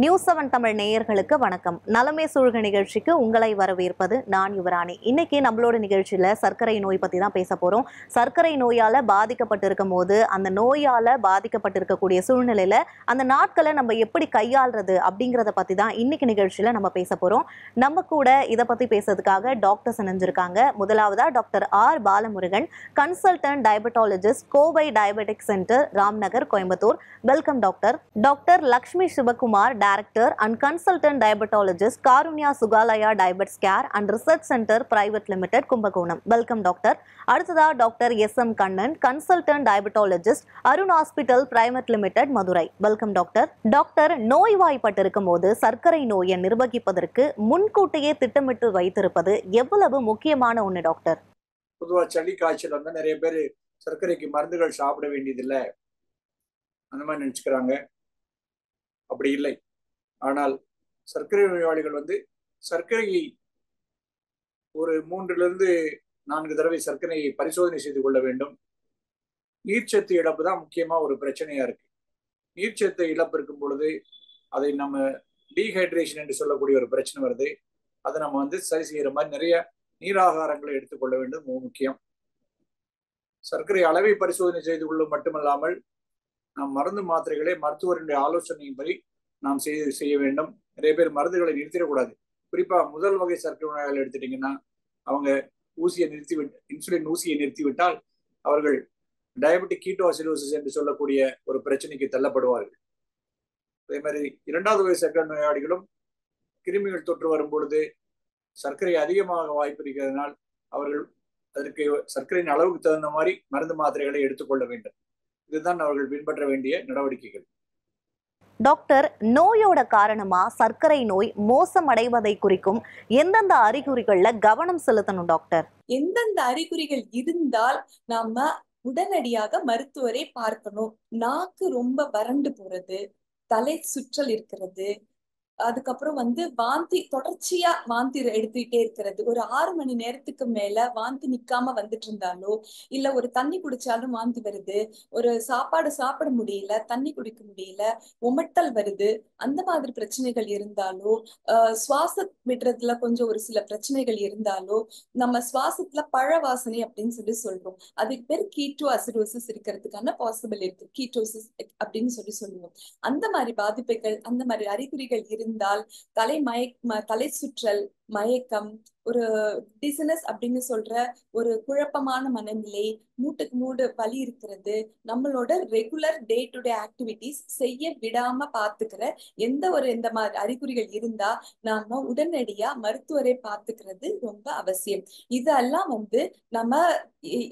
News 7 Tamil நேயர்களுக்கு வணக்கம். நலமே சூழ்க நிகழ்ச்சிக்கு உங்களை வரவேற்பது நான் யுவராணி. இன்னைக்கு நம்மளோட நிகழ்ச்சியில சர்க்கரை நோய் பத்தி தான் பேச போறோம். சர்க்கரை நோயால பாதிக்கப்பட்டிருக்கும் போது அந்த நோயால பாதிக்கப்பட்டிருக்கக்கூடிய சூழ்நிலையில அந்த நாட்களை நம்ம எப்படி கையாள்றது அப்படிங்கறத பத்தி தான் இன்னைக்கு நிகழ்ச்சியில நம்ம பேச போறோம். நம்ம கூட இதை பத்தி பேசுறதுக்காக டாக்டர்ஸ் இணைஞ்சிருக்காங்க. முதலாவதா doctor R Balamurugan, consultant diabetologist, Kovai diabetic centre, Ramnagar, Coimbatore. Welcome doctor. Doctor Lakshmi Sivakumar, director and consultant diabetologist, Karunya Sukalaya diabetes care and research centre private limited, Kumbakonam. Welcome doctor. அடுத்ததா doctor S M. Kannan, consultant diabetologist, Arun hospital private limited, Madurai. Welcome doctor. Doctor, நோய்வாய்ப்பட்டிருக்கும் போது சர்க்கரை நோயை நிர்வகிப்பதற்கு முன்கூட்டியே திட்டமிட்டு வைத்திருப்பது எவ்வளவு முக்கியமான ஒண்ணு டாக்டர்? பொதுவா சளி காய்ச்சல் வந்து நிறைய பேர் சர்க்கரைக்கு மருந்துகள் சாப்பிட வேண்டியதில்லை அந்த மாதிரி நினைச்சுக்கிறாங்க. அப்படி இல்லை. ஆனால் சர்க்கரை நோயாளிகள் வந்து சர்க்கரையை ஒரு 3-4 தடவை சர்க்கரையை பரிசோதனை செய்து கொள்ள வேண்டும். நீர்ச்சத்து இழப்பு தான் முக்கியமா ஒரு பிரச்சனையா இருக்கு. நீர்ச்சத்து இழப்பு இருக்கும் பொழுது அதை நம்ம டீஹைட்ரேஷன் என்று சொல்லக்கூடிய ஒரு பிரச்சனை வருது. அதை நம்ம வந்து சரி செய்யற மாதிரி நிறைய நீராகாரங்களை எடுத்துக்கொள்ள வேண்டும், முக்கியம். சர்க்கரை அளவை பரிசோதனை செய்து கொள்ளும் மட்டுமல்லாமல் நாம் மருந்து மாத்திரைகளை மருத்துவருடைய ஆலோசனையின்படி நாம் செய்ய வேண்டும். நிறைய பேர் மருந்துகளை நிறுத்திடக்கூடாது. குறிப்பா முதல் வகை சர்க்கரை நோயாளிகள் எடுத்துட்டீங்கன்னா அவங்க இன்சுலின் ஊசியை நிறுத்திவிட்டால் அவர்கள் டயபெட்டிக் கீட்டோசிடோசிஸ் என்று சொல்லக்கூடிய ஒரு பிரச்சனைக்கு தள்ளப்படுவார்கள். அதே மாதிரி 2வது வகை சர்க்கரை நோயாளிகளும் கிருமிகள் தொற்று வரும் பொழுது சர்க்கரை அதிகமாக வாய்ப்பு இருக்கிறதுனால் அவர்கள் அதற்கு சர்க்கரையின் அளவுக்கு தகுந்த மாதிரி மருந்து மாத்திரைகளை எடுத்துக்கொள்ள வேண்டும். இதுதான் அவர்கள் பின்பற்ற வேண்டிய நடவடிக்கைகள். டாக்டர், நோயோட காரணமா சர்க்கரை நோய் மோசமடைவதை குறிக்கும் எந்தெந்த அறிகுறிகள்ல கவனம் செலுத்தணும் டாக்டர்? எந்தெந்த அறிகுறிகள் இருந்தால் நாம உடனடியாக மருத்துவரை பார்க்கணும்? நாக்கு ரொம்ப வறண்டு போறது, தலை சுற்றல் இருக்கிறது, அதுக்கப்புறம் வாந்தி, தொடர்ச்சியா வாந்தி எடுத்துக்கிட்டே இருக்கிறது, ஒரு 6 மணி நேரத்துக்கு மேல வாந்தி நிக்காம வந்துட்டு இருந்தாலோ, இல்ல ஒரு தண்ணி குடிச்சாலும் வாந்தி வருது, ஒரு சாப்பாடு சாப்பிட முடியல, தண்ணி குடிக்க முடியல, உமட்டல் வருது, அந்த மாதிரி பிரச்சனைகள் இருந்தாலோ, சுவாசம் விடுறதுல கொஞ்சம் ஒரு சில பிரச்சனைகள் இருந்தாலோ, நம்ம சுவாசத்துல பழ வாசனை அப்படின்னு சொல்றோம். அதுக்கு பேர் கீட்டோ அசிடோசிஸ் இருக்கிறதுக்கான பாசிபிள் இருக்கு. கீட்டோசிஸ் அப்படின்னு சொல்லுவோம். அந்த மாதிரி பாதிப்புகள், அந்த மாதிரி அறிகுறிகள் இருந்தால் தலை சுற்றல், மயக்கம், ஒரு டிசனஸ் அப்படின்னு சொல்ற ஒரு குழப்பமான மனநிலை, மூட்டுக்கு மூடு வலி இருக்கிறது, நம்மளோட regular day to day activities செய்ய விடாம பாத்துக்கிற இந்த மாதிரி அறிகுறிகள் இருந்தா நாம உடனடியா மருத்துவரை பார்த்துக்கிறது ரொம்ப அவசியம். இதெல்லாம் நம்ம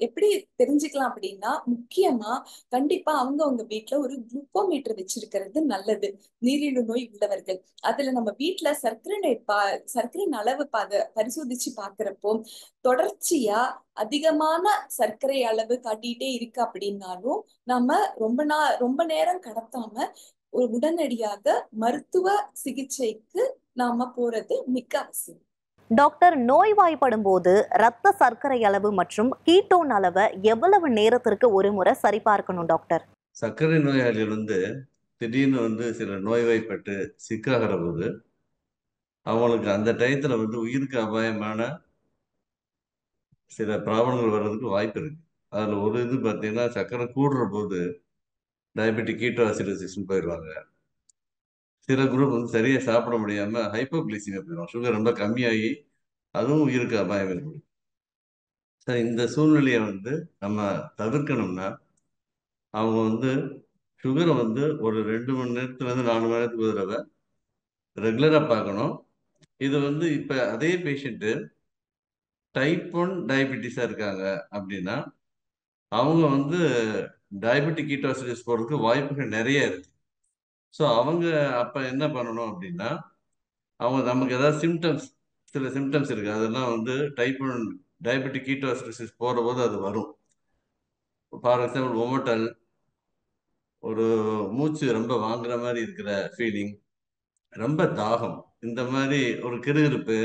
எப்படி தெரிஞ்சுக்கலாம் அப்படின்னா, முக்கியமா கண்டிப்பா அவங்க வீட்டுல ஒரு குளுக்கோமீட்டர் வச்சிருக்கிறது நல்லது. நீரிழிவு நோய் உள்ளவர்கள் அதுல நம்ம வீட்டுல சர்க்கரையின் அளவு பரிசோதிச்சு பாக்குறப்போ தொடர்ச்சியா அதிகமான சர்க்கரை அளவு காட்டிட்டே இருக்கு அப்படின்னாலும் நம்ம ரொம்ப நேரம் கடத்தாம உடனடியாக மருத்துவ சிகிச்சைக்கு நாம போறது மிக அவசியம். டாக்டர், நோய்வாய்ப்படும் போது ரத்த சர்க்கரை அளவு மற்றும் கீட்டோன் அளவை எவ்வளவு நேரத்திற்கு ஒரு முறை சரிபார்க்கணும் டாக்டர்? சர்க்கரை நோயாளிகள் திடீர்னு சில நோய்வாய்ப்பட்டு சிக்காகிற போது அவங்களுக்கு அந்த டயத்துல உயிருக்கு அபாயமான சில ப்ராப்ளங்கள் வர்றதுக்கு வாய்ப்பு இருக்கு. அதுல ஒரு இது பார்த்தீங்கன்னா, சர்க்கரை கூடுற போது டயபெட்டிக் கீட்டோசிடோசிஸ்ன்னு போயிடுவாங்க. சில குரூப் சரியா சாப்பிட முடியாம ஹைப்போகிளைசிமியா போயிடுவாங்க. சுகர் ரொம்ப கம்மியாகி அதுவும் உயிருக்கு அபாயம் ஏற்படும். சரி, இந்த சூழ்நிலையை நம்ம தவிர்க்கணும்னா அவங்க சுகரை ஒரு 2 மணி நேரத்துல இருந்து 4 மணி நேரத்துக்கு ஒரு தடவை ரெகுலரா பார்க்கணும். இது இப்ப அதே பேஷண்ட் டைப் 1 டயபெட்டிஸா இருக்காங்க அப்படின்னா அவங்க டயபெட்டிக் கீட்டோசிடோசிஸ் போறதுக்கு வாய்ப்புகள் நிறைய இருக்கு. ஸோ அவங்க அப்ப என்ன பண்ணணும் அப்படின்னா, அவங்க நமக்கு ஏதாவது சில சிம்டம்ஸ் இருக்கு, அதெல்லாம் டைப் 1 டயபெட்டிக் கீட்டோசிடோசிஸ் போற போது அது வரும். ஃபார் எக்ஸாம்பிள் ஒமட்டல், ஒரு மூச்சு ரொம்ப வாங்குற மாதிரி இருக்கிற ஃபீலிங், ரொம்ப தாகம், இந்த மாதிரி ஒரு கிறுகிறுப்பு,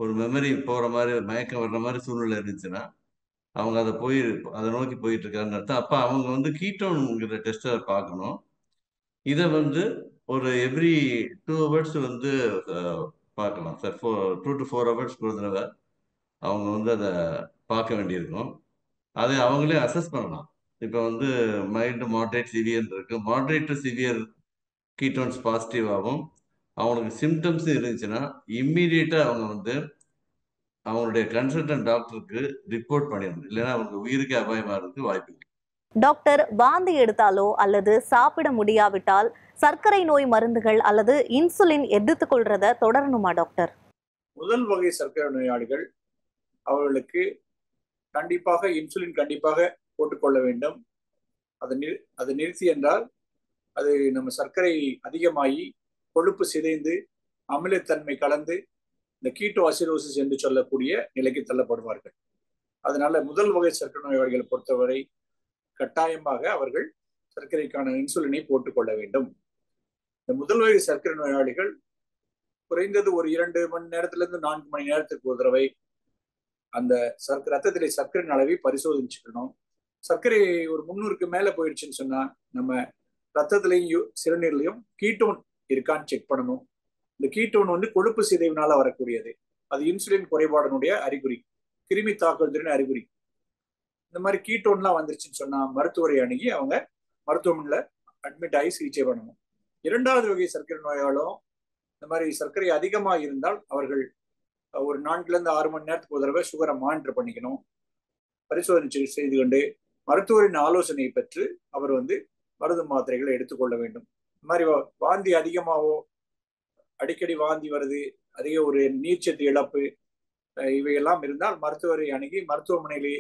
ஒரு மெமரி போற மாதிரி, மயக்கம் வர்ற மாதிரி சூழ்நிலை இருந்துச்சுன்னா அவங்க அதை நோக்கி போயிட்டு இருக்காங்கன்னு அர்த்தம். அப்ப அவங்க கீட்டோன்ங்கிற டெஸ்ட்டை பார்க்கணும். இதை ஒரு எவ்ரி 2 ஹவர்ஸ் வந்து பார்க்கலாம் சார். 2 to 4 ஹவர்ஸ் ஒரு தடவை அவங்க வந்து அதை பார்க்க வேண்டியிருக்கும். அதை அவங்களே அசஸ் பண்ணலாம். இப்போ வந்து மைல்டு, மாட்ரேட், சிவியர் இருக்கு. மாட்ரேட் டு சிவியர் கீட்டோன்ஸ் பாசிட்டிவாகவும் அவங்களுக்கு சிம்டம்ஸ் இருந்துச்சுன்னா இம்மீடியட்டா அவங்க வந்து அவங்களுடைய கன்சல்டன்ட் டாக்டருக்கு ரிப்போர்ட் பண்ணிடணும். இல்லைன்னா அவங்களுக்கு உயிருக்கு அபாயமா இருக்கு வாய்ப்பு இருக்கு. டாக்டர், வாந்தி எடுத்தாலோ அல்லது சாப்பிட முடியாவிட்டால் சர்க்கரை நோய் மருந்துகள் அல்லது இன்சுலின் எடுத்துக் கொள்றத தொடரணுமா டாக்டர்? முதல் வகை சர்க்கரை நோயாளிகள் அவர்களுக்கு கண்டிப்பாக இன்சுலின் கண்டிப்பாக போட்டுக்கொள்ள வேண்டும். அது நிறுத்தி என்றால் அது நம்ம சர்க்கரை அதிகமாகி கொழுப்பு சிதைந்து அமிலத்தன்மை கலந்து இந்த கீட்டோ அசிடோசிஸ் என்று சொல்லக்கூடிய நிலைக்கு தள்ளப்படுவார்கள். அதனால முதல் வகை சர்க்கரை நோயாளிகளை பொறுத்தவரை கட்டாயமாக அவர்கள் சர்க்கரைக்கான இன்சுலினை போட்டுக்கொள்ள வேண்டும். இந்த முதல் வகை சர்க்கரை நோயாளிகள் குறைந்தது ஒரு 2 மணி நேரத்திலிருந்து 4 மணி நேரத்துக்கு ஒரு தடவை அந்த ரத்தத்திலே சர்க்கரையின் அளவை பரிசோதிச்சுக்கணும். சர்க்கரை ஒரு 300க்கு மேல போயிடுச்சுன்னு சொன்னா நம்ம ரத்தத்திலையும் சிறுநீர்லையும் கீட்டோன் இருக்கான்னு செக் பண்ணணும். இந்த கீட்டோன் வந்து கொழுப்பு சிதைவினால வரக்கூடியது. அது இன்சுலின் குறைபாடனுடைய அறிகுறி, கிருமி தாக்குதலின் அறிகுறி. இந்த மாதிரி கீட்டோன்லாம் வந்துருச்சுன்னு சொன்னா மருத்துவரை அணுகி அவங்க மருத்துவமனையில அட்மிட் ஆகி சிகிச்சை பண்ணணும். 2வது வகை சர்க்கரை நோயாலும் இந்த மாதிரி சர்க்கரை அதிகமாக இருந்தால் அவர்கள் ஒரு 4லேருந்து 6 மணி நேரத்துக்கு ஒரு தடவை சுகரை மானிட்டர் பண்ணிக்கணும். பரிசோதனை செய்து கொண்டு மருத்துவரின் ஆலோசனை பெற்று அவர் வந்து மருந்து மாத்திரைகளை எடுத்துக்கொள்ள வேண்டும். இந்த மாதிரி வாந்தி அதிகமாகவோ அடிக்கடி வாந்தி வருது, அதிக ஒரு நீர்ச்சத்து இழப்பு இவையெல்லாம் இருந்தால் மருத்துவரை அணுகி மருத்துவமனையிலே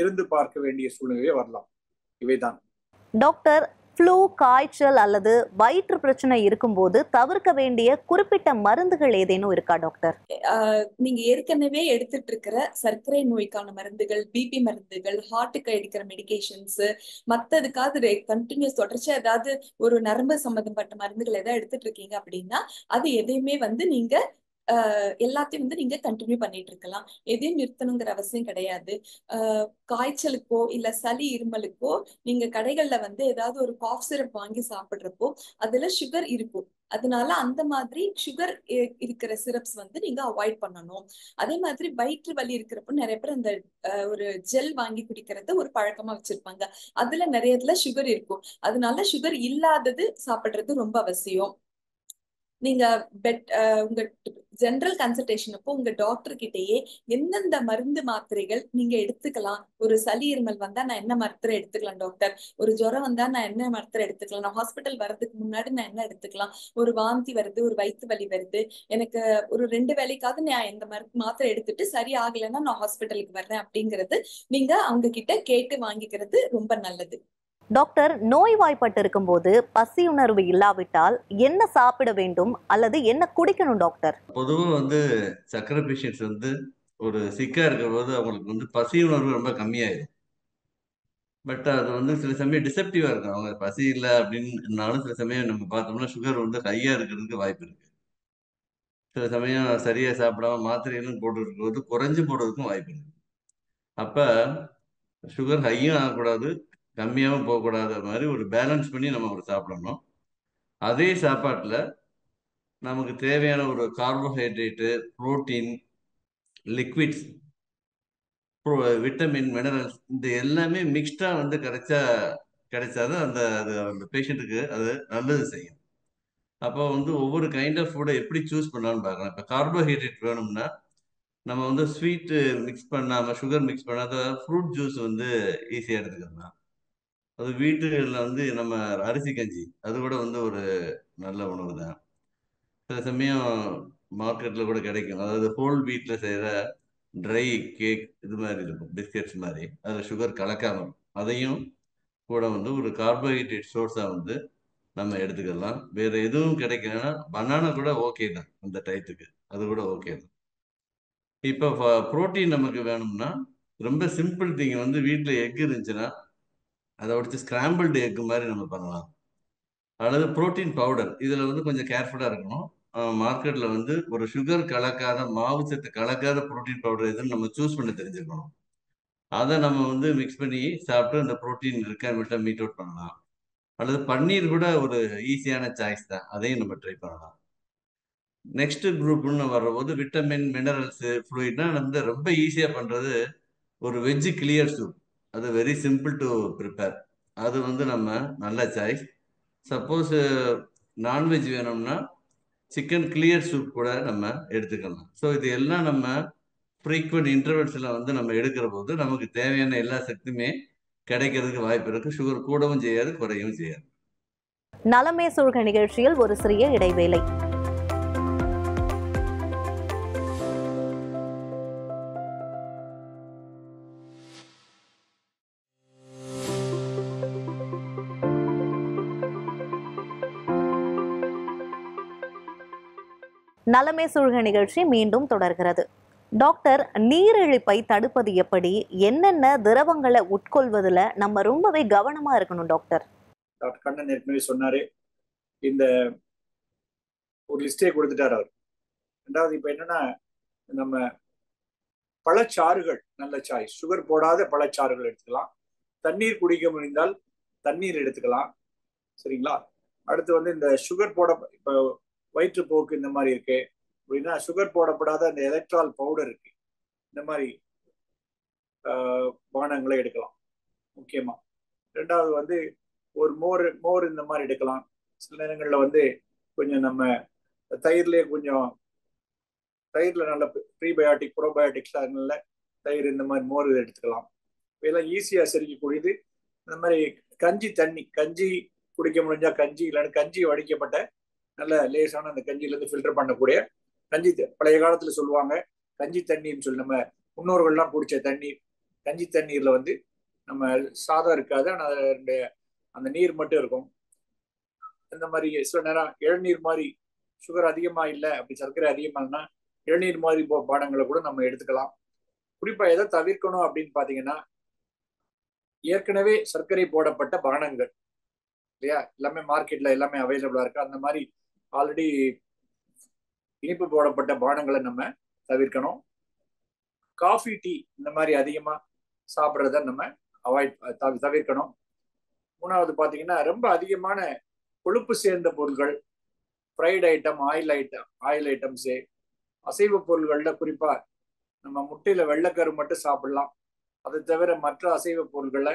இருந்து பார்க்க வேண்டிய சூழ்நிலையே வரலாம். இவைதான் டாக்டர், ஃப்ளூ, காய்ச்சல் அல்லது வயிற்று பிரச்சனை இருக்கும்போது தவிர்க்க வேண்டிய குறிப்பிட்ட மருந்துகள் ஏதேனும் இருக்கா டாக்டர்? நீங்க ஏற்கனவே எடுத்துட்டு இருக்கிற சர்க்கரை நோய்க்கான மருந்துகள், பிபி மருந்துகள், ஹார்ட்டுக்கு எடுக்கிற மெடிகேஷன்ஸ், மத்ததுக்காவது கண்டினியூஸ் தொடர்ச்சியா ஏதாவது ஒரு நரம்பு சம்பந்தப்பட்ட மருந்துகள் ஏதாவது எடுத்துட்டு இருக்கீங்க அப்படின்னா அது எதையுமே வந்து நீங்க எல்லாத்தையும் வந்து நீங்க கண்டினியூ பண்ணிட்டு இருக்கலாம். எதையும் நிறுத்தணுங்கிற அவசியம் கிடையாது. காய்ச்சலுக்கோ இல்ல சளி இருமலுக்கோ நீங்க கடைகள்ல வந்து ஏதாவது ஒரு காஃப் சிரப் வாங்கி சாப்பிடுறப்போ அதுல சுகர் இருக்கும். அதனால அந்த மாதிரி சுகர் இருக்கிற சிரப்ஸ் வந்து நீங்க அவாய்ட் பண்ணணும். அதே மாதிரி வயிற்று வலி இருக்கிறப்போ நிறைய பேர் அந்த ஒரு ஜெல் வாங்கி குடிக்கிறத ஒரு பழக்கமா வச்சிருப்பாங்க. அதுல நிறைய இதுல சுகர் இருக்கும். அதனால சுகர் இல்லாதது சாப்பிடுறது ரொம்ப அவசியம். நீங்க உங்க ஜெனரல் கன்சல்டேஷன் அப்போ உங்க டாக்டர் கிட்டயே எந்தெந்த மருந்து மாத்திரைகள் நீங்க எடுத்துக்கலாம், ஒரு சளி இருமல் வந்தா நான் என்ன மாத்திரை எடுத்துக்கலாம் டாக்டர், ஒரு ஜுரம் வந்தா நான் என்ன மாத்திரை எடுத்துக்கலாம், நான் ஹாஸ்பிட்டல் வர்றதுக்கு முன்னாடி நான் என்ன எடுத்துக்கலாம், ஒரு வாந்தி வருது, ஒரு வயிற்று வலி வருது, எனக்கு ஒரு 2 வேளைக்காவது நான் இந்த மாத்திரை எடுத்துட்டு சரி ஆகலைன்னா நான் ஹாஸ்பிட்டலுக்கு வர்றேன் அப்படிங்கறது நீங்க அவங்க கிட்ட கேட்டு வாங்கிக்கிறது ரொம்ப நல்லது. டாக்டர், நோய்வாய்ப்பட்டு இருக்கும்போது பசி உணர்வு இல்லாவிட்டால் என்ன சாப்பிட வேண்டும் அல்லது என்ன குடிக்கணும் டாக்டர்? பொதுவாக வந்து சர்க்கரை பேஷண்ட்ஸ் வந்து ஒரு சிக்கா இருக்கிற போது அவங்களுக்கு வந்து பசி உணர்வு ரொம்ப கம்மியாயிடும். பட் அது வந்து சில சமயம் டிசெப்டிவா இருக்கும். அவங்க பசி இல்லை அப்படின்னாலும் சில சமயம் நம்ம பார்த்தோம்னா சுகர் வந்து ஹையா இருக்கிறதுக்கு வாய்ப்பு இருக்கு. சில சமயம் சரியா சாப்பிடாம மாத்திரைகளும் போட்டு இருக்கும்போது குறைஞ்சு போடுறதுக்கும் வாய்ப்பு இருக்கு. அப்ப சுகர் ஹையும் ஆகக்கூடாது, கம்மியாகவும் போகக்கூடாத மாதிரி ஒரு பேலன்ஸ் பண்ணி நம்ம ஒரு சாப்பிடணும். அதே சாப்பாட்டில் நமக்கு தேவையான ஒரு carbohydrate, protein, liquids, vitamin, minerals இந்த எல்லாமே மிக்ஸ்டா வந்து கிடைச்சாதான் அந்த பேஷண்ட்டுக்கு அது நல்லது செய்யும். அப்போ வந்து ஒவ்வொரு கைண்ட் ஆஃப் ஃபுட்டை எப்படி சூஸ் பண்ணலாம்னு பார்க்கலாம். இப்போ கார்போஹைட்ரேட் வேணும்னா நம்ம வந்து ஸ்வீட்டு மிக்ஸ் பண்ணாமல், சுகர் மிக்ஸ் பண்ணாத ஃப்ரூட் ஜூஸ் வந்து ஈஸியாக எடுத்துக்கலாம். அது வீட்டுகளில் வந்து நம்ம அரிசி கஞ்சி அது கூட வந்து ஒரு நல்ல உணவு தான். சில சமயம் மார்க்கெட்டில் கூட கிடைக்கும். அதாவது ஹோல் வீட்டில் செய்கிற ட்ரை கேக் இது மாதிரி இருக்கும், பிஸ்கெட்ஸ் மாதிரி, அதில் சுகர் கலக்காமல் அதையும் கூட வந்து ஒரு கார்போஹைட்ரேட் சோர்ஸாக வந்து நம்ம எடுத்துக்கலாம். வேற எதுவும் கிடைக்கலன்னா பனானா கூட ஓகே தான் அந்த டயத்துக்கு, அது கூட ஓகே தான். இப்போ ப்ரோட்டீன் நமக்கு வேணும்னா ரொம்ப சிம்பிள் திங் வந்து வீட்டில் எக் இருந்துச்சுன்னா அதை உடச்சு ஸ்கிராம்பிள்டு எக் மாதிரி நம்ம பண்ணலாம். அல்லது புரோட்டீன் பவுடர் இதில் வந்து கொஞ்சம் கேர்ஃபுல்லாக இருக்கணும். மார்க்கெட்டில் வந்து ஒரு சுகர் கலக்காத, மாவு சத்து கலக்காத புரோட்டீன் பவுடர் எதுன்னு நம்ம சூஸ் பண்ண தெரிஞ்சுக்கணும். அதை நம்ம வந்து மிக்ஸ் பண்ணி சாப்பிட்டு அந்த புரோட்டீன் இருக்கான்னு மீட் அவுட் பண்ணலாம். அல்லது பன்னீர் கூட ஒரு ஈஸியான சாய்ஸ் தான், அதையும் நம்ம ட்ரை பண்ணலாம். நெக்ஸ்ட் குரூப்னு வர்றபோது விட்டமின் மினரல்ஸ் ஃப்ளூயிட்னா வந்து ரொம்ப ஈஸியா பண்றது ஒரு வெஜ் கிளியர் சூப். அது வெரி சிம்பிள் டு ப்ரிப்பேர். அது வந்து நம்ம நல்ல சாய்ஸ். சப்போஸ் நான்வெஜ் வேணும்னா சிக்கன் கிளியர் சூப் கூட நம்ம எடுத்துக்கலாம். ஸோ இது எல்லாம் நம்ம ஃப்ரீக்வெண்ட் இன்டர்வல்ஸில் வந்து நம்ம எடுக்கிற போது நமக்கு தேவையான எல்லா சக்தியுமே கிடைக்கிறதுக்கு வாய்ப்பு இருக்கு. சுகர் கூடவும் செய்யாது, குறையவும் செய்யாது. நலமே சூழ்க நிகழ்ச்சியில் ஒரு சிறிய இடைவேளை. நலமே சூழ்க நிகழ்ச்சி மீண்டும் தொடர்கிறது. டாக்டர், நீரிழிப்பை தடுப்பது எப்படி? என்னென்ன திரவங்களை உட்கொள்வதில் நம்ம ரொம்பவே கவனமா இருக்கணும் டாக்டர்? டாக்டர் கண்ணன் ஏற்கனவே சொன்னாரு, இந்த ஒரு லிஸ்டே கொடுத்துட்டார் அவர். ரெண்டாவது இப்ப என்னன்னா, நம்ம பழச்சாறுகள் நல்ல சாய்ஸ். சுகர் போடாத பழச்சாறுகள் எடுத்துக்கலாம். தண்ணீர் குடிக்க முடிந்தால் தண்ணீர் எடுத்துக்கலாம். சரிங்களா? அடுத்து வந்து இந்த சுகர் போட, இப்போ வயிற்றுப்போக்கு இந்த மாதிரி இருக்கு அப்படின்னா சுகர் போடப்படாத இந்த எலக்ட்ரால் பவுடர் இருக்கு, இந்த மாதிரி பானங்களை எடுக்கலாம் முக்கியமா. ரெண்டாவது வந்து ஒரு மோர் இந்த மாதிரி எடுக்கலாம். சில நேரங்களில் வந்து கொஞ்சம் நம்ம தயிர்லேயே கொஞ்சம் தயிரில் நல்ல ப்ரீபயோட்டிக் ப்ரோபயோட்டிக்ஸ் அதனால தயிர் இந்த மாதிரி மோர் எடுத்துக்கலாம். இதெல்லாம் ஈஸியாக செரிக்கக்கூடியது. இந்த மாதிரி கஞ்சி குடிக்க முடிஞ்சா கஞ்சி, இல்லைன்னா கஞ்சி வடிக்கப்பட்ட நல்ல லேசான அந்த கஞ்சியிலேருந்து ஃபில்டர் பண்ணக்கூடிய கஞ்சி. பழைய காலத்தில் சொல்லுவாங்க கஞ்சி தண்ணீர்னு சொல்லி, நம்ம முன்னோர்கள்லாம் குடிச்ச தண்ணீர். கஞ்சி தண்ணீரில் வந்து நம்ம சாதம் இருக்காது, ஆனால் அதனுடைய அந்த நீர் மட்டும் இருக்கும். இந்த மாதிரி சில நேரம் இளநீர் மாதிரி சுகர் அதிகமாக இல்லை, அப்படி சர்க்கரை அதிகமாகனா இளநீர் மாதிரி பானங்களை கூட நம்ம எடுத்துக்கலாம். குறிப்பாக எதை தவிர்க்கணும் அப்படின்னு பார்த்தீங்கன்னா, ஏற்கனவே சர்க்கரை போடப்பட்ட பானங்கள் இல்லையா, எல்லாமே மார்க்கெட்ல எல்லாமே அவைலபிளா இருக்கு. அந்த மாதிரி ஆல்ரெடி இனிப்பு போடப்பட்ட பானங்களை நம்ம தவிர்க்கணும். காஃபி, டீ இந்த மாதிரி அதிகமா சாப்பிட்றத நம்ம தவிர்க்கணும். மூணாவது பார்த்தீங்கன்னா, ரொம்ப அதிகமான கொழுப்பு சேர்ந்த பொருட்கள், ஃப்ரைட் ஐட்டம், ஆயில் ஐட்டம்ஸு, அசைவ பொருள்கள்ல குறிப்பா நம்ம முட்டையில வெள்ளைக்கரு மட்டும் சாப்பிடலாம். அதை தவிர மற்ற அசைவ பொருட்களை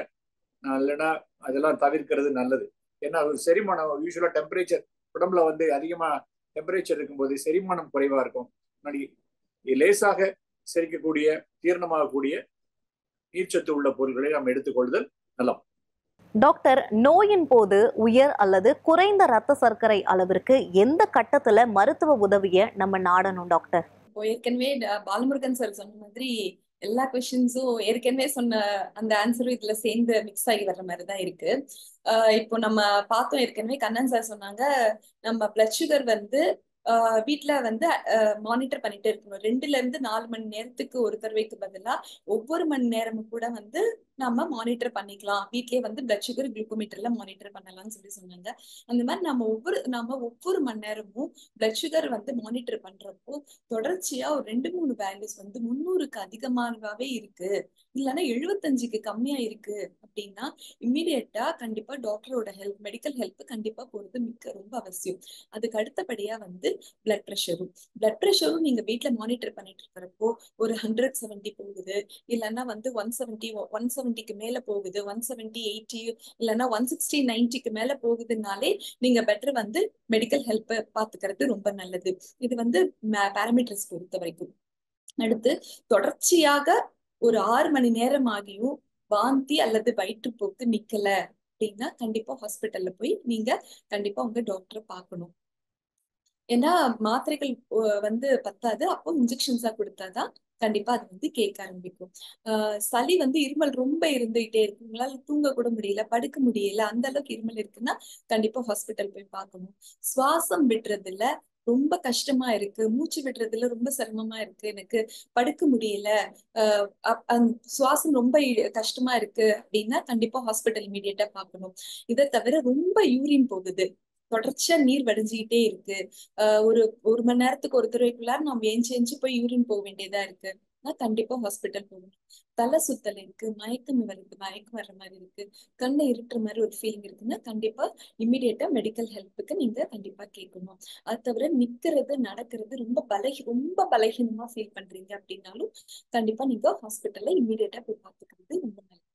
இல்லைன்னா அதெல்லாம் தவிர்க்கிறது நல்லது. ஏன்னா அது செரிமானம் யூஸ்வலா டெம்பரேச்சர் உடம்புல வந்து அதிகமா டெம்பரேச்சர் இருக்கும்போது செரிமானம் குறைவா இருக்கும். முன்னாடி லேசாக செரிக்கக்கூடிய ஜீரணமாகக்கூடிய நீர்ச்சத்து உள்ள பொருட்களை நம்ம எடுத்துக்கொள்ளுதல் நல்லது. டாக்டர், நோயின் போது உயர் அல்லது குறைந்த ரத்த சர்க்கரை அளவிற்கு எந்த கட்டத்துல மருத்துவ உதவியை நம்ம நாடணும் டாக்டர்? இப்போ ஏற்கனவே பாலமுருகன் சார் சொன்ன மாதிரி எல்லா கொஸ்டின்ஸும் ஏற்கனவே சொன்ன அந்த ஆன்சரும் இதுல சேர்ந்து மிக்ஸ் ஆகி வர்ற மாதிரிதான் இருக்கு. இப்போ நம்ம பார்த்தோம், ஏற்கனவே கண்ணன் சார் சொன்னாங்க, நம்ம பிளட் சுகர் வந்து வீட்டுல வந்து மானிட்டர் பண்ணிட்டு இருக்கணும். 2 to 4 மணி நேரத்துக்கு ஒரு தடவைக்கு பதிலா ஒவ்வொரு மணி நேரமும் கூட வந்து நம்ம மானிட்டர் பண்ணிக்கலாம். வீட்லயே வந்து பிளட் சுகர் குளுக்கோமீட்டர்ல மானிட்டர் பண்ணலாம்னு சொன்னாங்க. அந்த மாதிரி நம்ம ஒவ்வொரு மணி நேரமும் பிளட் சுகர் வந்து மானிட்டர் பண்றப்போ தொடர்ச்சியா ஒரு 2-3 வேல்யூஸ் வந்து 300க்கு அதிகமாகவே இருக்கு, இல்லைன்னா 75க்கு கம்மியா இருக்கு அப்படின்னா இம்மிடியட்டா கண்டிப்பா டாக்டரோட ஹெல்ப், மெடிக்கல் ஹெல்ப் கண்டிப்பா போறது ரொம்ப அவசியம். அதுக்கு அடுத்தபடியா வந்து பிளட் ப்ரெஷரும் நீங்க வீட்டுல மானிட்டர் பண்ணிட்டு இருக்கிறப்போ ஒரு 170 போகுது, இல்லைன்னா வந்து 170க்கு மேல போகுது, 170, 80 இல்லைன்னா 160, 90க்கு மேல போகுதுனாலே நீங்க பெட்டர் வந்து மெடிக்கல் ஹெல்ப் பாத்துக்கிறது ரொம்ப நல்லது. இது வந்து பாராமீட்டர்ஸ் பொறுத்த வரைக்கும். அடுத்து தொடர்ச்சியாக ஒரு 6 மணி நேரம் ஆகியும் வாந்தி அல்லது வயிற்றுப்போக்கு நிக்கல அப்படின்னா கண்டிப்பா ஹாஸ்பிட்டல்ல போய் நீங்க கண்டிப்பா உங்க டாக்டரை பார்க்கணும். ஏன்னா மாத்திரைகள் வந்து பத்தாது, அப்போ இன்ஜெக்ஷன்ஸா கொடுத்தாதான் கண்டிப்பா அது வந்து கேட்க ஆரம்பிக்கும். சளி வந்து இருமல் ரொம்ப இருந்துகிட்டே இருக்கு, உங்களால தூங்க கூட முடியல, படுக்க முடியல, அந்த அளவுக்கு இருமல் இருக்குன்னா கண்டிப்பா ஹாஸ்பிட்டல் போய் பார்க்கணும். சுவாசம் விடுறதுல ரொம்ப கஷ்டமா இருக்கு, மூச்சு விடுறதுல ரொம்ப சிரமமா இருக்கு, எனக்கு படுக்க முடியல, சுவாசம் ரொம்ப கஷ்டமா இருக்கு அப்படின்னா கண்டிப்பா ஹாஸ்பிட்டல் இமீடியட்டா பார்க்கணும். இதை தவிர ரொம்ப யூரின் போகுது, தொடர்ச்சியா நீர் வடிஞ்சுக்கிட்டே இருக்கு, ஒரு மணி நேரத்துக்கு ஒரு தடவைக்குள்ளார நம்ம எஞ்சி போய் யூரின் போக வேண்டியதா இருக்கு, கண்டிப்பா ஹாஸ்பிட்டல் போகணும். தலை சுத்தல் இருக்கு, மயக்கம் வருது, மயக்கம் வர்ற மாதிரி இருக்கு, கண்ணை இருட்டுற மாதிரி ஒரு ஃபீலிங் இருக்குன்னா கண்டிப்பா இம்மிடியேட்டா மெடிக்கல் ஹெல்ப்புக்கு நீங்க கண்டிப்பா கேட்கணும். அது தவிர நிக்கிறது நடக்கிறது ரொம்ப பலகீனமா ஃபீல் பண்றீங்க அப்படின்னாலும் கண்டிப்பா நீங்க ஹாஸ்பிட்டல்ல இம்மிடியேட்டா போய் பார்த்துக்கிறது ரொம்ப நல்லது.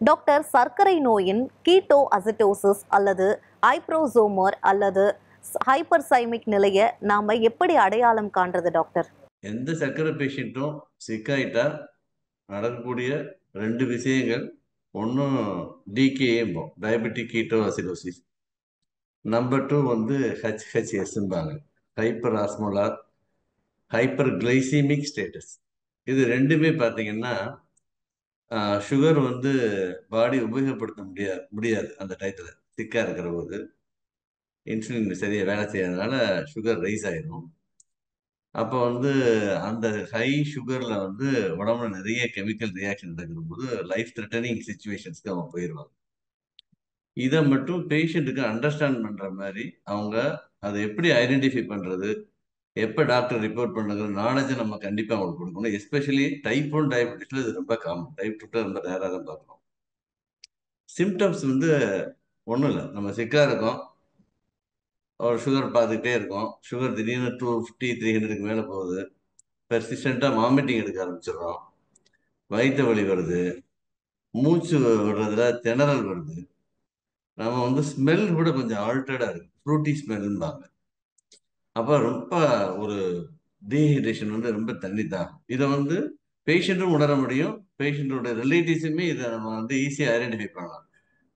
டாக்டர், சர்க்கரை நோயின் கீட்டோ அசிட்டோசிஸ் அல்லது ஹைப்ரோசோமர் அல்லது ஹைப்பர்சைமிக் நிலையை நாம எப்படி அடையாளம் காண்றது டாக்டர்? எந்த சர்க்கரை பேஷண்ட்டும் சிக்காயிட்டா நடக்கக்கூடிய 2 விஷயங்கள், ஒன்றும் டிகேஏம்போம், டயபெட்டிக் கீட்டோ அசிடோசிஸ். நம்பர் 2 வந்து ஹெச்ஹெச்எஸ்ம்பாங்க, ஹைப்பர் ஆஸ்மோலார் ஹைப்பர் கிளைசிமிக் ஸ்டேட்டஸ். இது ரெண்டுமே பார்த்தீங்கன்னா சுகர் வந்து பாடி உபயோகப்படுத்த முடியாது அந்த டயத்தில். சிக்காக இருக்கிற போது இன்சுலின் சரியாக வேலை செய்யாதனால சுகர் ரைஸ் ஆயிடும். அப்போ வந்து அந்த ஹை சுகர்ல வந்து உடம்புல நிறைய கெமிக்கல் ரியாக்ஷன் நடக்கிற போது லைஃப் த்ரெட்டனிங் சுச்சுவேஷன்ஸ்க்கு அவங்க போயிடுவாங்க. இதை மட்டும் பேஷண்ட்டுக்கு அண்டர்ஸ்டாண்ட் பண்ற மாதிரி அவங்க அதை எப்படி ஐடென்டிஃபை பண்றது, எப்போ டாக்டர் ரிப்போர்ட் பண்ணுங்கிற நாலேஜை நம்ம கண்டிப்பாக அவங்களுக்கு கொடுக்கணும். எஸ்பெஷலி டைப் 1 டயபெட்டிஸில் இது ரொம்ப காமன், டைப் 2 ரொம்ப ரேராக தான் பார்க்கணும். சிம்டம்ஸ் வந்து ஒன்றும் இல்லை, நம்ம சிக்காக இருக்கோம், ஒரு சுகர் பார்த்துக்கிட்டே இருக்கோம், சுகர் திடீர்னு 250 300க்கு மேலே போகுது, பெர்சிஸ்டண்ட்டாக வாமிட்டிங் எடுக்க ஆரம்பிச்சிடுறோம், வயிற்று வலி வருது, மூச்சு விடுறதுல திணறல் வருது, நம்ம வந்து ஸ்மெல் கூட கொஞ்சம் ஆல்டர்டாக இருக்கு, ஃப்ரூட்டி ஸ்மெல்லும்பாங்க. அப்போ ரொம்ப ஒரு டீஹைட்ரேஷன் வந்து ரொம்ப தண்ணி தான். இதை வந்து பேஷண்ட்டும் உணர முடியும், பேஷண்ட்டோட ரிலேட்டிவ்ஸுமே இதை நம்ம வந்து ஈஸியாக ஐடென்டிஃபை பண்ணலாம்.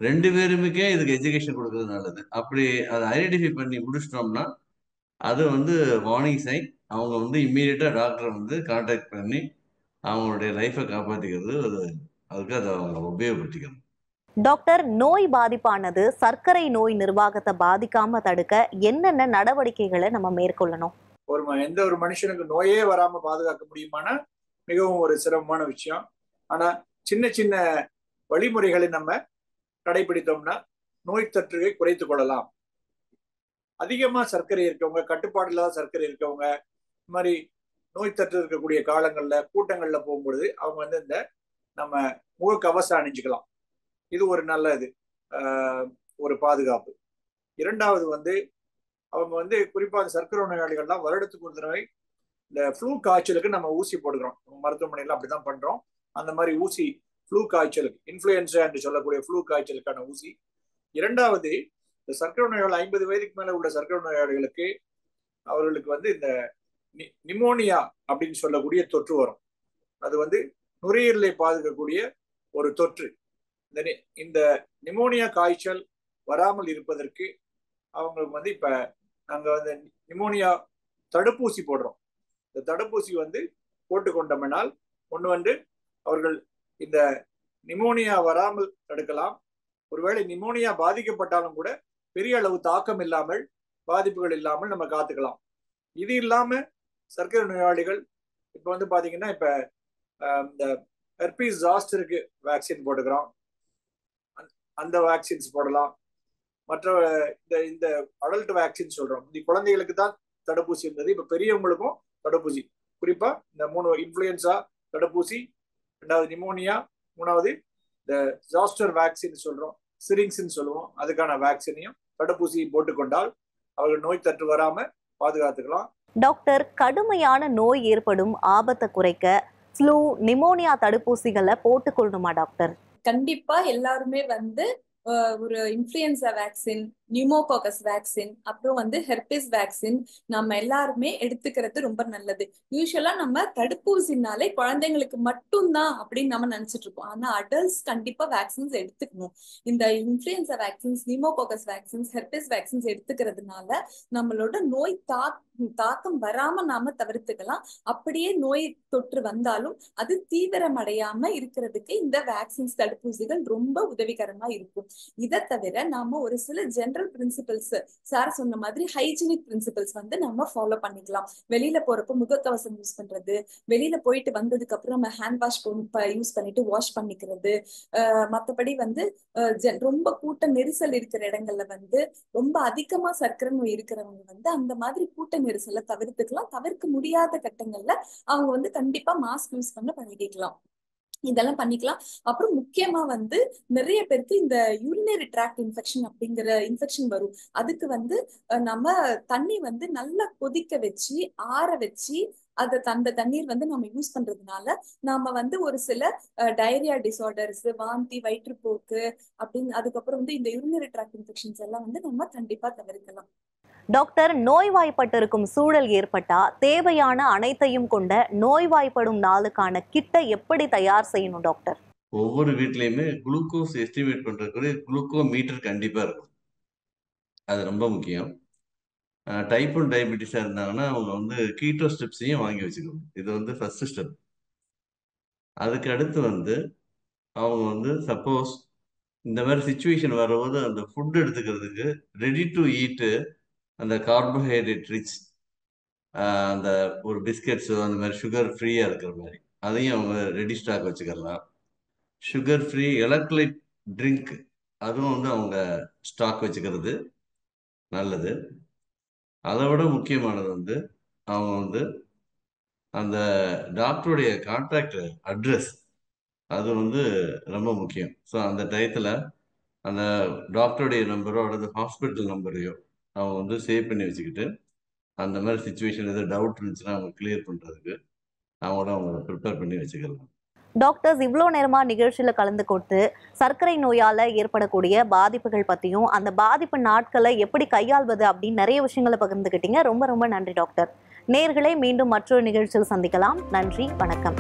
2 பேருமே இதுக்கு எஜுகேஷன் கொடுக்கறது நல்லது. அப்படி அதை ஐடென்டிஃபை பண்ணி முடிச்சிட்டோம்னா அது வந்து வார்னிங் சைன். அவங்க வந்து இம்மீடியட்டா டாக்டரை வந்து கான்டாக்ட் பண்ணி அவங்களுடைய லைஃப்பை காப்பாற்றிக்கிறது, அதுக்கு அதை அவங்க உபயோகப்படுத்திக்கணும். டாக்டர், நோய் பாதிப்பானது சர்க்கரை நோய் நிர்வாகத்தை பாதிக்காம தடுக்க என்னென்ன நடவடிக்கைகளை நம்ம மேற்கொள்ளணும்? எந்த ஒரு மனுஷனுக்கு நோயே வராம பாதுகாக்க முடியுமானா மிகவும் ஒரு சிரமமான விஷயம். ஆனா சின்ன சின்ன வழிமுறைகளை நம்ம கடைபிடித்தோம்னா நோய் தொற்றுகளை குறைத்துக் கொள்ளலாம். அதிகமா சர்க்கரை இருக்கவங்க, கட்டுப்பாடு இல்லாத சர்க்கரை இருக்கவங்க, இந்த மாதிரி நோய் தொற்று இருக்கக்கூடிய காலங்கள்ல கூட்டங்கள்ல போகும்பொழுது அவங்க வந்து இந்த நம்ம முகக்கவசம் அணிஞ்சுக்கலாம். இது ஒரு நல்ல ஒரு பாதுகாப்பு. இரண்டாவது வந்து அவங்க வந்து குறிப்பா அந்த சர்க்கரை நோயாளிகள்லாம் வருடத்துக்கு ஒரு தடவை இந்த ஃப்ளூ காய்ச்சலுக்கு நம்ம ஊசி போடுகிறோம். மருத்துவமனையில அப்படிதான் பண்றோம். அந்த மாதிரி ஊசி ஃப்ளூ காய்ச்சலுக்கு, இன்ஃபுளுன்சா என்று சொல்லக்கூடிய ஃப்ளூ காய்ச்சலுக்கான ஊசி. இரண்டாவது, இந்த சர்க்கரை நோயாளி 50 வயதுக்கு மேல உள்ள சர்க்கரை நோயாளிகளுக்கு அவர்களுக்கு வந்து இந்த நிமோனியா அப்படின்னு சொல்லக்கூடிய தொற்று வரும். அது வந்து நுரையீரலை பாதிக்கக்கூடிய ஒரு தொற்று. இந்த நிமோனியா காய்ச்சல் வராமல் இருப்பதற்கு அவங்களுக்கு வந்து இப்ப நாங்க வந்து நிமோனியா தடுப்பூசி போடுறோம். இந்த தடுப்பூசி வந்து போட்டுக்கொண்டோம்னால் ஒன்று வந்து அவர்கள் இந்த நிமோனியா வராமல் தடுக்கலாம். ஒருவேளை நிமோனியா பாதிக்கப்பட்டாலும் கூட பெரிய அளவு தாக்கம் இல்லாமல், பாதிப்புகள் இல்லாமல் நம்ம காத்துக்கலாம். இது இல்லாம சர்க்கரை நோயாளிகள் இப்ப வந்து பாத்தீங்கன்னா இப்ப இந்த ஹெர்பீஸ் ஜாஸ்டருக்கு வேக்சின் போட்டுக்கிறோம், அந்த வேக்சின்ஸ் போடலாம். மற்ற இந்த அடல்ட் வேக்சின் சொல்றோம், இந்த குழந்தைகளுக்கு தான் தடுப்பூசி இருந்தது, இப்ப பெரியவங்களுக்கும் தடுப்பூசி. குறிப்பா இந்த 3 இன்ஃபுளுன்சா தடுப்பூசி, 2வது நிமோனியா, 3வது இந்த ஜாஸ்டர் வேக்சின் சொல்றோம், சிரிங்ஸ்ன்னு சொல்லுவோம், அதுக்கான வேக்சினையும் தடுப்பூசியும் போட்டுக்கொண்டால் அவர்கள் நோய் தொற்று வராம பாதுகாத்துக்கலாம். டாக்டர், கடுமையான நோய் ஏற்படும் ஆபத்தை குறைக்க ஃப்ளூ, நிமோனியா தடுப்பூசிகளை போட்டுக்கொள்ளணுமா டாக்டர்? கண்டிப்பா எல்லாருமே வந்து ஒரு இன்ஃபுளுன்சா வேக்சின், நியூமோகாக்கஸ் வேக்சின், அப்புறம் வந்து ஹெர்பிஸ் வேக்சின் நம்ம எல்லாருமே எடுத்துக்கிறது ரொம்ப நல்லது. யூஸ்வலா நம்ம தடுப்பூசினாலே குழந்தைங்களுக்கு மட்டும்தான் அப்படின்னு நம்ம நினைச்சிட்டு இருக்கோம். ஆனா அடல்ட்ஸ் கண்டிப்பா வேக்சின்ஸ் எடுத்துக்கணும். இந்த influenza vaccines, pneumococcus vaccines, herpes vaccines எடுத்துக்கிறதுனால நம்மளோட நோய் தாக்கம் வராம நாம தவிர்த்துக்கலாம். அப்படியே நோய் தொற்று வந்தாலும் அது தீவிரமடையாம இருக்கிறதுக்கு இந்த வேக்சின்ஸ், தடுப்பூசிகள் ரொம்ப உதவிகரமா இருக்கும். இதை தவிர நாம ஒரு சில ஜெனரல் பிரின்சிபல்ஸ் சார் சொன்ன மாதிரி ஹைஜீனிக் பிரின்சிபல்ஸ் வந்து நம்ம ஃபாலோ பண்ணிக்கலாம். வெளியில போறப்ப முகக்கவசம் யூஸ் பண்றது, வெளியில போயிட்டு வந்ததுக்கு அப்புறம் நம்ம ஹேண்ட் வாஷ் யூஸ் பண்ணிட்டு வாஷ் பண்ணிக்கிறது. மத்தபடி வந்து ரொம்ப கூட்ட நெரிசல் இருக்கிற இடங்கள்ல வந்து ரொம்ப அதிகமா சர்க்கரை நோய் இருக்கிறவங்க வந்து அந்த மாதிரி கூட்ட நெரிசலை தவிர்த்துக்கலாம். தவிர்க்க முடியாத கட்டங்கள்ல அவங்க வந்து கண்டிப்பா மாஸ்க் யூஸ் பண்ண பழகிக்கலாம். இதெல்லாம் பண்ணிக்கலாம். அப்புறம் முக்கியமா வந்து நிறைய பேருக்கு இந்த யூரினரி ட்ராக்ட் இன்ஃபெக்ஷன் அப்படிங்கிற இன்ஃபெக்ஷன் வரும். அதுக்கு வந்து நம்ம தண்ணி வந்து நல்லா கொதிக்க வச்சு ஆற வச்சு அந்த தண்ணீர் வந்து நம்ம யூஸ் பண்றதுனால நாம வந்து ஒரு சில டயரியா டிசார்டர்ஸ், வாந்தி, வயிற்றுப்போக்கு அப்படின்னு அதுக்கப்புறம் வந்து இந்த யூரினரி ட்ராக்ட் இன்ஃபெக்ஷன்ஸ் எல்லாம் வந்து நம்ம கண்டிப்பா தவிர்க்கலாம். டாக்டர், நோய்வாய்ப்பட்டிருக்கும் சூழல் ஏற்பட்டா தேவையான அனைத்தையும் கொண்ட நோய்வாய்ப்படும் நாளுக்கான கிட்டை எப்படி தயார் செய்யணும் டாக்டர்? ஒவ்வொரு வீட்லயுமே குளுக்கோஸ் எஸ்டிமேட் பண்றதுக்கு குளுக்கோ மீட்டர் கண்டிப்பா இருக்கும். அது ரொம்ப முக்கியம். டைப் 1 டயபெட்டிஸா இருந்தாங்கன்னா அவங்க வந்து கீட்டோ ஸ்டெப்ஸையும் வாங்கி வச்சுக்கணும். இது வந்து ஃபர்ஸ்ட் ஸ்டெப். அதுக்கு அடுத்து வந்து அவங்க வந்து சப்போஸ் இந்த மாதிரி சுச்சுவேஷன் வரும்போது அந்த ஃபுட் எடுத்துக்கிறதுக்கு ரெடி டு ஈட்டு, அந்த கார்போஹைட்ரேட் ரிச் அந்த ஒரு பிஸ்கெட்ஸோ அந்த மாதிரி சுகர் ஃப்ரீயாக இருக்கிற மாதிரி அதையும் அவங்க ரெடி ஸ்டாக் வச்சுக்கலாம். சுகர் ஃப்ரீ எலக்ட்ரைட் ட்ரிங்க் அதுவும் வந்து அவங்க ஸ்டாக் வச்சுக்கிறது நல்லது. அதை விட முக்கியமானது வந்து அவங்க வந்து அந்த டாக்டருடைய கான்டாக்ட் அட்ரஸ் அது வந்து ரொம்ப முக்கியம். ஸோ அந்த டயத்தில் அந்த டாக்டருடைய நம்பரோ அல்லது ஹாஸ்பிட்டல் நம்பரையோ அவங்க வந்து சேவ் பண்ணி வச்சுக்கிட்டு அந்த மாதிரி சுச்சுவேஷன் எதாவது டவுட் இருந்துச்சுன்னா அவங்க கிளியர் பண்ணுறதுக்கு அவங்க ப்ரிப்பேர் பண்ணி வச்சுக்கலாம். டாக்டர்ஸ், இவ்வளோ நேரமா நிகழ்ச்சியில கலந்து கொண்டு சர்க்கரை நோயால ஏற்படக்கூடிய பாதிப்புகள் பத்தியும் அந்த பாதிப்பு நாட்களை எப்படி கையாள்வது அப்படின்னு நிறைய விஷயங்களை பகிர்ந்துக்கிட்டீங்க. ரொம்ப ரொம்ப நன்றி டாக்டர். நேயர்களே, மீண்டும் மற்றொரு நிகழ்ச்சியில் சந்திக்கலாம். நன்றி, வணக்கம்.